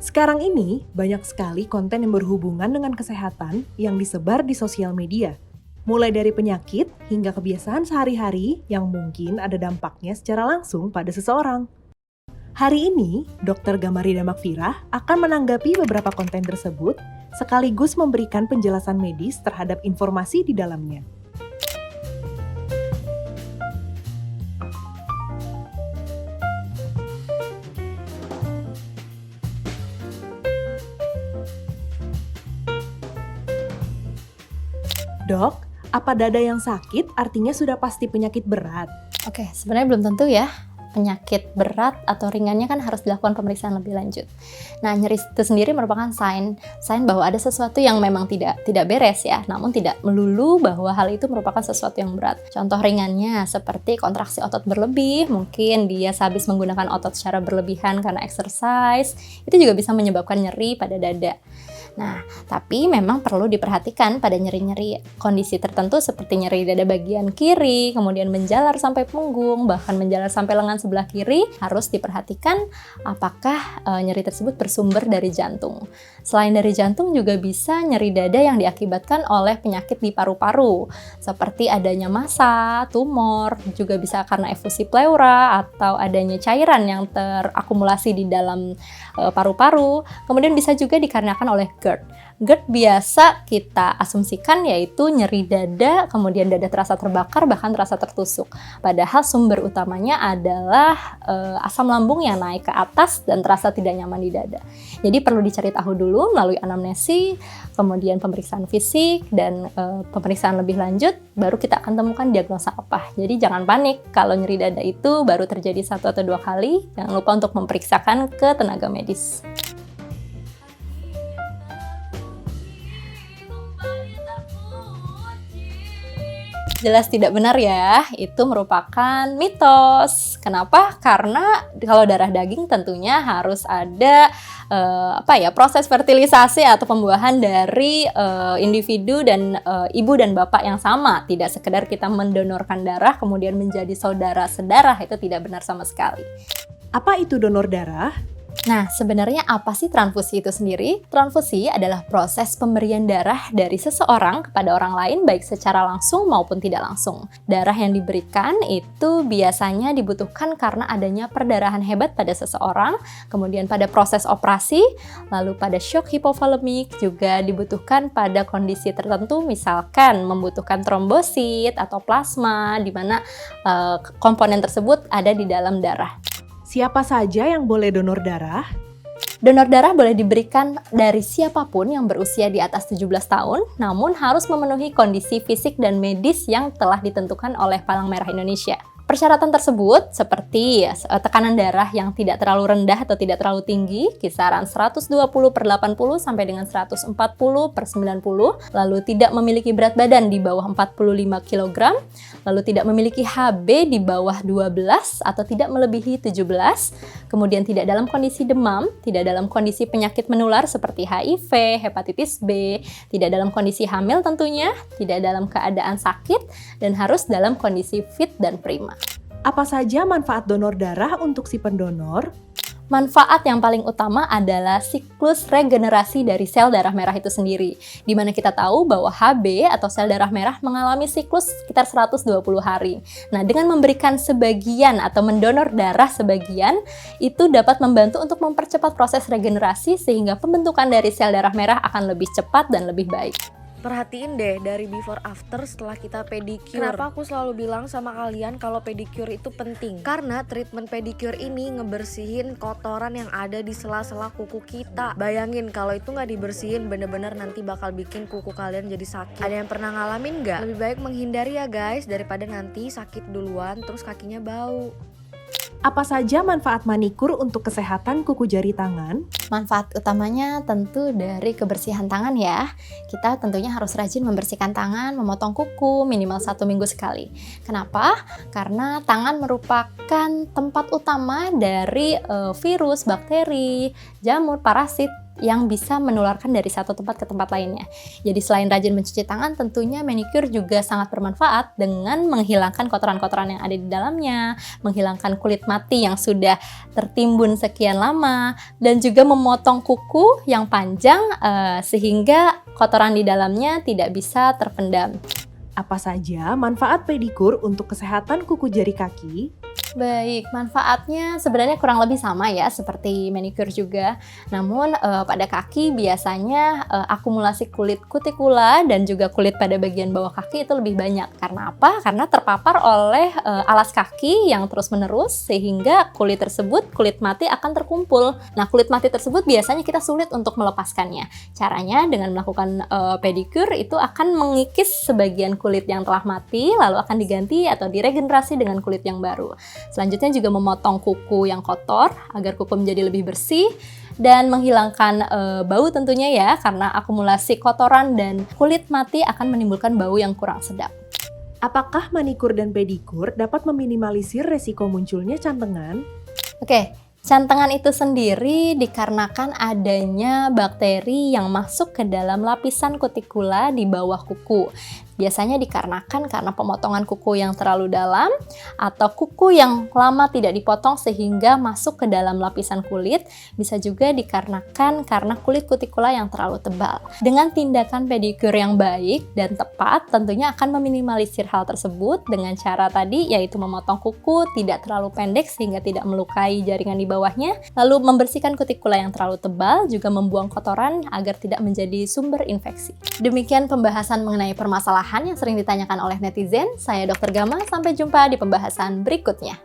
Sekarang ini, banyak sekali konten yang berhubungan dengan kesehatan yang disebar di sosial media. Mulai dari penyakit hingga kebiasaan sehari-hari yang mungkin ada dampaknya secara langsung pada seseorang. Hari ini, Dr. Gamarida Makfirah akan menanggapi beberapa konten tersebut sekaligus memberikan penjelasan medis terhadap informasi di dalamnya. Dok, apa dada yang sakit artinya sudah pasti penyakit berat? Oke, sebenarnya belum tentu ya. Penyakit berat atau ringannya kan harus dilakukan pemeriksaan lebih lanjut. Nah, nyeri itu sendiri merupakan sign bahwa ada sesuatu yang memang tidak beres ya, namun tidak melulu bahwa hal itu merupakan sesuatu yang berat. Contoh ringannya seperti kontraksi otot berlebih, mungkin dia sehabis menggunakan otot secara berlebihan karena exercise, itu juga bisa menyebabkan nyeri pada dada. Nah, tapi memang perlu diperhatikan pada nyeri-nyeri kondisi tertentu seperti nyeri dada bagian kiri, kemudian menjalar sampai punggung, bahkan menjalar sampai lengan sebelah kiri, harus diperhatikan apakah nyeri tersebut bersumber dari jantung. Selain dari jantung juga bisa nyeri dada yang diakibatkan oleh penyakit di paru-paru, seperti adanya massa, tumor, juga bisa karena efusi pleura atau adanya cairan yang terakumulasi di dalam paru-paru. Kemudian bisa juga dikarenakan oleh GERD. GERD biasa kita asumsikan yaitu nyeri dada, kemudian dada terasa terbakar, bahkan terasa tertusuk. Padahal sumber utamanya adalah asam lambung yang naik ke atas dan terasa tidak nyaman di dada. Jadi perlu dicari tahu dulu melalui anamnesi, kemudian pemeriksaan fisik, dan pemeriksaan lebih lanjut, baru kita akan temukan diagnosa apa. Jadi jangan panik kalau nyeri dada itu baru terjadi 1 atau 2 kali, jangan lupa untuk memeriksakan ke tenaga medis. Jelas tidak benar ya, itu merupakan mitos. Kenapa? Karena kalau darah daging tentunya harus ada proses fertilisasi atau pembuahan dari individu dan ibu dan bapak yang sama. Tidak sekedar kita mendonorkan darah kemudian menjadi saudara sedarah, itu tidak benar sama sekali. Apa itu donor darah? Nah, sebenarnya apa sih transfusi itu sendiri? Transfusi adalah proses pemberian darah dari seseorang kepada orang lain baik secara langsung maupun tidak langsung. Darah yang diberikan itu biasanya dibutuhkan karena adanya perdarahan hebat pada seseorang, kemudian pada proses operasi, lalu pada shock hipovolemik juga dibutuhkan pada kondisi tertentu, misalkan membutuhkan trombosit atau plasma, di mana komponen tersebut ada di dalam darah. Siapa saja yang boleh donor darah? Donor darah boleh diberikan dari siapapun yang berusia di atas 17 tahun, namun harus memenuhi kondisi fisik dan medis yang telah ditentukan oleh Palang Merah Indonesia. Persyaratan tersebut seperti tekanan darah yang tidak terlalu rendah atau tidak terlalu tinggi, kisaran 120/80 sampai dengan 140/90, lalu tidak memiliki berat badan di bawah 45 kg, lalu tidak memiliki HB di bawah 12 atau tidak melebihi 17, kemudian tidak dalam kondisi demam, tidak dalam kondisi penyakit menular seperti HIV, hepatitis B, tidak dalam kondisi hamil tentunya, tidak dalam keadaan sakit, dan harus dalam kondisi fit dan prima. Apa saja manfaat donor darah untuk si pendonor? Manfaat yang paling utama adalah siklus regenerasi dari sel darah merah itu sendiri, di mana kita tahu bahwa HB atau sel darah merah mengalami siklus sekitar 120 hari. Nah, dengan memberikan sebagian atau mendonor darah sebagian, itu dapat membantu untuk mempercepat proses regenerasi sehingga pembentukan dari sel darah merah akan lebih cepat dan lebih baik. Perhatiin deh dari before after setelah kita pedicure. Kenapa aku selalu bilang sama kalian kalau pedicure itu penting? Karena treatment pedicure ini ngebersihin kotoran yang ada di sela-sela kuku kita. Bayangin kalau itu nggak dibersihin, bener-bener nanti bakal bikin kuku kalian jadi sakit. Ada yang pernah ngalamin nggak? Lebih baik menghindari ya guys, daripada nanti sakit duluan terus kakinya bau. Apa saja manfaat manikur untuk kesehatan kuku jari tangan? Manfaat utamanya tentu dari kebersihan tangan ya. Kita tentunya harus rajin membersihkan tangan, memotong kuku minimal 1 minggu sekali. Kenapa? Karena tangan merupakan tempat utama dari virus, bakteri, jamur, parasit yang bisa menularkan dari satu tempat ke tempat lainnya. Jadi selain rajin mencuci tangan, tentunya manicure juga sangat bermanfaat dengan menghilangkan kotoran-kotoran yang ada di dalamnya, menghilangkan kulit mati yang sudah tertimbun sekian lama, dan juga memotong kuku yang panjang sehingga kotoran di dalamnya tidak bisa terpendam. Apa saja manfaat pedikur untuk kesehatan kuku jari kaki? Baik, manfaatnya sebenarnya kurang lebih sama ya seperti manicure juga. Namun pada kaki biasanya akumulasi kulit kutikula dan juga kulit pada bagian bawah kaki itu lebih banyak. Karena apa? Karena terpapar oleh alas kaki yang terus-menerus sehingga kulit tersebut, kulit mati akan terkumpul. Nah, kulit mati tersebut biasanya kita sulit untuk melepaskannya. Caranya dengan melakukan pedicure itu akan mengikis sebagian kulit yang telah mati lalu akan diganti atau diregenerasi dengan kulit yang baru. Selanjutnya juga memotong kuku yang kotor agar kuku menjadi lebih bersih dan menghilangkan bau tentunya ya, karena akumulasi kotoran dan kulit mati akan menimbulkan bau yang kurang sedap. Apakah manikur dan pedikur dapat meminimalisir resiko munculnya cantengan? Oke, cantengan itu sendiri dikarenakan adanya bakteri yang masuk ke dalam lapisan kutikula di bawah kuku. Biasanya dikarenakan karena pemotongan kuku yang terlalu dalam atau kuku yang lama tidak dipotong sehingga masuk ke dalam lapisan kulit. Bisa juga dikarenakan karena kulit kutikula yang terlalu tebal. Dengan tindakan pedicure yang baik dan tepat, tentunya akan meminimalisir hal tersebut dengan cara tadi, yaitu memotong kuku tidak terlalu pendek sehingga tidak melukai jaringan di bawahnya, lalu membersihkan kutikula yang terlalu tebal, juga membuang kotoran agar tidak menjadi sumber infeksi. Demikian pembahasan mengenai permasalahan yang sering ditanyakan oleh netizen. Saya Dr. Gama, sampai jumpa di pembahasan berikutnya.